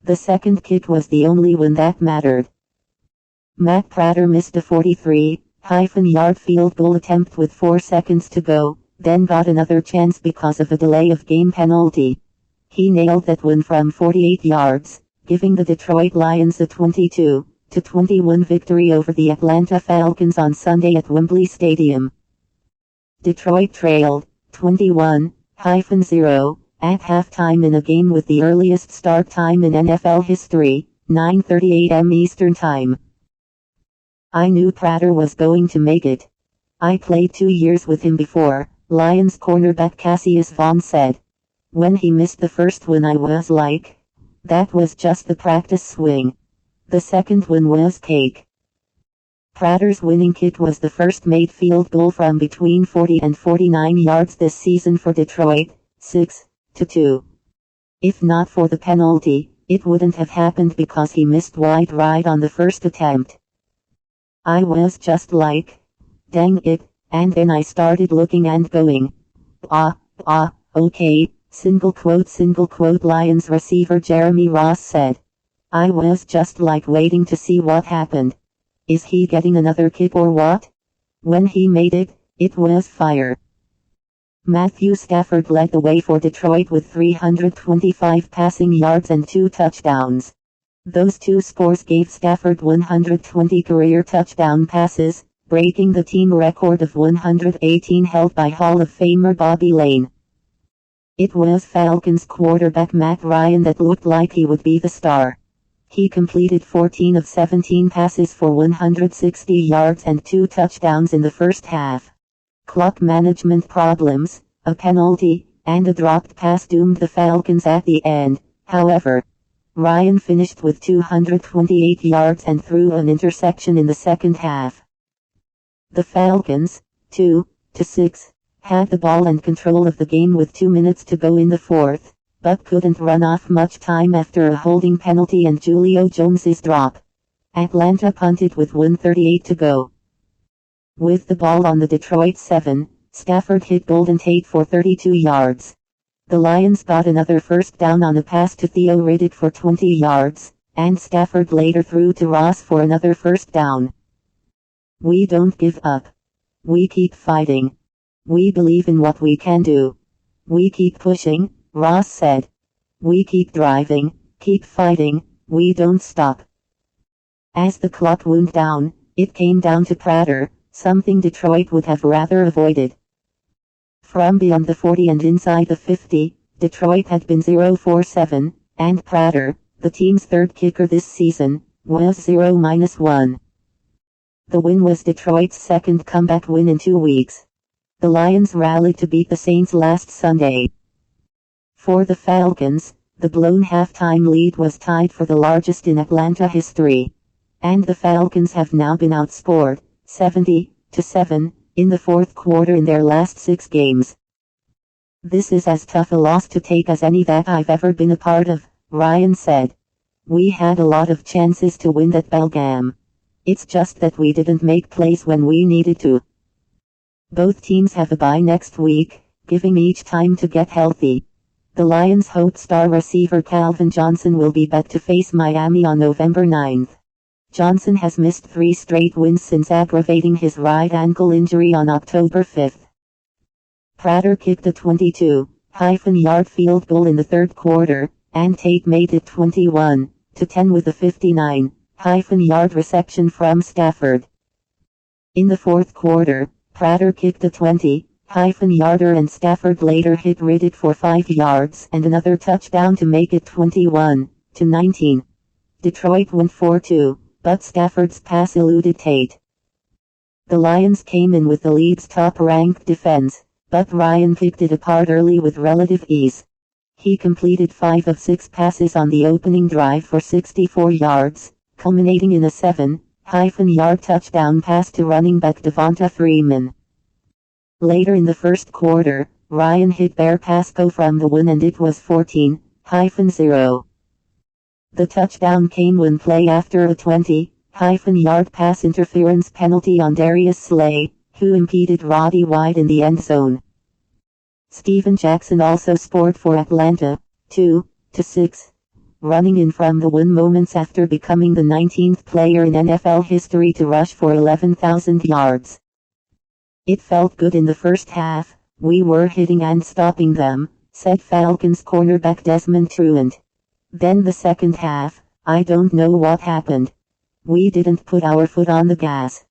The second kick was the only one that mattered. Matt Prater missed a 43-yard field goal attempt with 4 seconds to go, then got another chance because of a delay of game penalty. He nailed that one from 48 yards, giving the Detroit Lions a 22-21 victory over the Atlanta Falcons on Sunday at Wembley Stadium. Detroit trailed 21-0 at halftime in a game with the earliest start time in NFL history, 9:30 a.m. Eastern Time. "I knew Prater was going to make it. I played 2 years with him before," Lions cornerback Cassius Vaughn said. "When he missed the first one I was like, that was just the practice swing. The second one was cake." Prater's winning kick was the first made field goal from between 40 and 49 yards this season for Detroit, 6-2. If not for the penalty, it wouldn't have happened because he missed wide right on the first attempt. "I was just like, dang it, and then I started looking and going, okay, single quote Lions receiver Jeremy Ross said. "I was just like waiting to see what happened. Is he getting another kick or what?" When he made it, it was fire. Matthew Stafford led the way for Detroit with 325 passing yards and 2 touchdowns. Those 2 scores gave Stafford 120 career touchdown passes, breaking the team record of 118 held by Hall of Famer Bobby Lane. It was Falcons quarterback Matt Ryan that looked like he would be the star. He completed 14 of 17 passes for 160 yards and 2 touchdowns in the first half. Clock management problems, a penalty, and a dropped pass doomed the Falcons at the end. However, Ryan finished with 228 yards and threw an interception in the second half. The Falcons, 2-6, had the ball and control of the game with 2 minutes to go in the fourth, but couldn't run off much time after a holding penalty and Julio Jones's drop. Atlanta punted with 1:38 to go. With the ball on the Detroit 7, Stafford hit Golden Tate for 32 yards. The Lions got another first down on a pass to Theo Riddick for 20 yards, and Stafford later threw to Ross for another first down. "We don't give up. We keep fighting. We believe in what we can do. We keep pushing," Ross said. "We keep driving, keep fighting, we don't stop." As the clock wound down, it came down to Prater, something Detroit would have rather avoided. From beyond the 40 and inside the 50, Detroit had been 0-for-7, and Prater, the team's third kicker this season, was 0-1. The win was Detroit's second comeback win in 2 weeks. The Lions rallied to beat the Saints last Sunday. For the Falcons, the blown halftime lead was tied for the largest in Atlanta history. And the Falcons have now been outscored, 70-7, in the fourth quarter in their last 6 games. "This is as tough a loss to take as any that I've ever been a part of," Ryan said. "We had a lot of chances to win that ballgame. It's just that we didn't make plays when we needed to." Both teams have a bye next week, giving each time to get healthy. The Lions hope star receiver Calvin Johnson will be back to face Miami on November 9th. Johnson has missed 3 straight wins since aggravating his right ankle injury on October 5th. Prater kicked a 22-yard field goal in the third quarter, and Tate made it 21-10 with a 59-yard reception from Stafford. In the fourth quarter, Prater kicked a 20-yarder and Stafford later hit Riddick for 5 yards and another touchdown to make it 21-19. Detroit won 4-2, but Stafford's pass eluded Tate. The Lions came in with the league's top-ranked defense, but Ryan picked it apart early with relative ease. He completed 5 of 6 passes on the opening drive for 64 yards, culminating in a 7-yard touchdown pass to running back Devonta Freeman. Later in the first quarter, Ryan hit Bear Pasco from the 1 and it was 14-0. The touchdown came one play after a 20-yard pass interference penalty on Darius Slay, who impeded Roddy White in the end zone. Steven Jackson also scored for Atlanta, 2-6. running in from the win moments after becoming the 19th player in NFL history to rush for 11,000 yards. It felt good in the first half, we were hitting and stopping them, said Falcons cornerback Desmond Truant. Then the second half, I don't know what happened. We didn't put our foot on the gas.